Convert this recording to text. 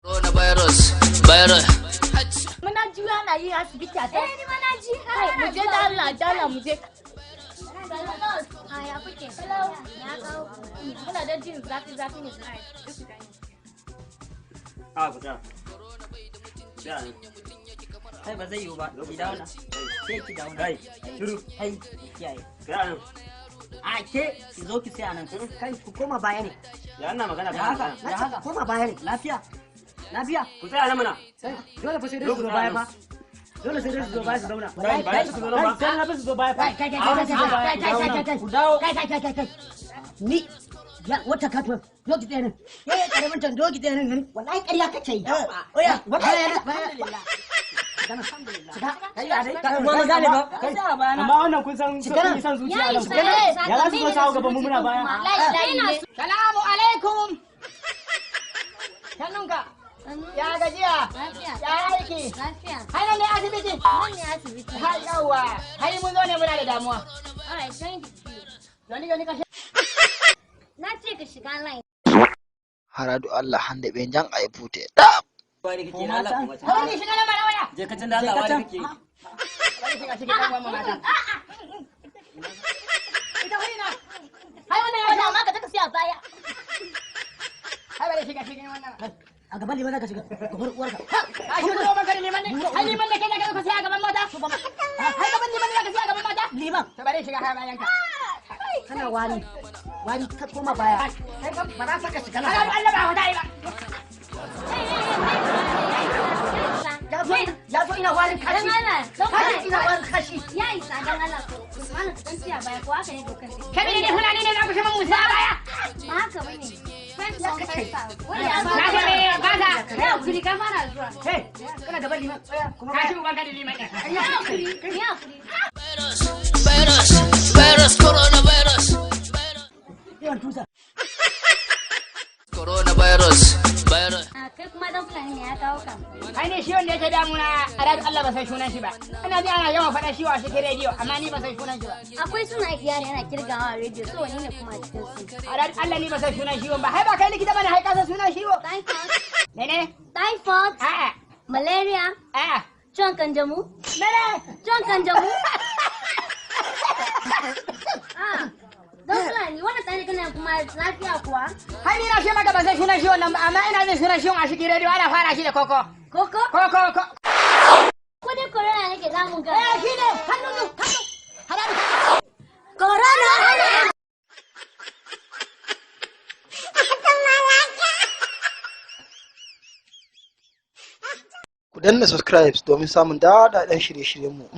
Coronavirus. Muna juya na yi asibiti a ta. Ni mana ji. Mu je da Allah mu je. Ya kuke? Ya kawo. Muna da jin zafi ne. Ku ta. Kai ba zai yiwu ba, ki dawo na. Sai ki dawo na. Kai, shiru. Kai, kiyaye. Kai a ke ki zo ki sai anan. Kai ku koma baya ne. Ya ina magana ba. Ya haka. Koma baya ne. Lafiya. Ku tsaya nan mana. Dole fa sai dai su zo baya fa. Dole sai dai su zo baya su zauna. Kai su zo ba. Sai na su zo baya fa. Kai. Ku dawo. Kai. Ni ya wata katuwa doki ɗaya nan. Karamin tan doki ɗaya nan gani. Wallahi ƙarya kace yi. Oya, wata alhamdulillah. Amma wannan kun san san zuciya nan. Ya za su zo sawo gaban mu muna baya. Salamu alaikum. Sannunka. Ya gajiya. Ya aiki. Hai nan ne asibiti. Hai yawa. Hai mun zo ne muna da damuwa. Na ce ka shiga line. Haradu Allah hande ɓe jan a fute da. Bari kake na Allah kuma. Wani shiga nan bara waya. Je ka can da Allah wari kake. Bari shiga kan wannan mata. Ita wani na. Hai wannan ya ta maka take siya baya. Hai bari shiga wannan. A gaban liman zaka shiga. Ka bar uwarka. Ka shigo ban kan liman ne. Hai liman ne kai da ka siya gaban mata. Hai gaban liman ne ka siya gaban mata. Liman. To bari shiga hai bayan ka. Kana wani ka koma baya. Kai ba za ka shiga nan. Allah ba wata yi ba. Ya zo ina wani kashi. Ina wani kashi. Ya isa dan Allah ko. Usman dan tiya baya ko haka ne dokar. Kai ne fulani ne na kushe musa baya. Ba haka bane. Wani ya zo. Ba za. Ya kuri ka fara zuwa. Hey, kana gaban liman. Kuma ka shi uban ka da liman ne. Ya kuri. Virus, coronavirus. Yawan tusa. Coronavirus. Kai kuma dan fulani ne ya kawo ka. Ai ne shi wanda yake damuna a ran Allah ba san sunan shi ba. Ina ji ana yawan faɗa shi wa shi rediyo amma ni ba san sunan shi ba. Akwai suna iyali yana kirgawa a rediyo so wani ne kuma cikin su. A ran Allah ni ba san sunan shi ba. Hai ba kai likita bane hai ka san sunan shi ba. Typhoid. Mene? Typhoid. A'a. Malaria. A'a. Ciwon kanjamu. Mene? Ciwon kanjamu. Don fulani wannan tsari kana kuma lafiya kuwa. Hai ni na ce maka ban san sunan shi wannan ba amma ina jin sunan shi a cikin rediyo ana fara shi da koko. Koko? Koko. Ko dai corona nake damun ka. Shi ne hannu. Haradu. Corona. Ku danna subscribe domin samun daɗaɗɗen shirye-shiryenmu.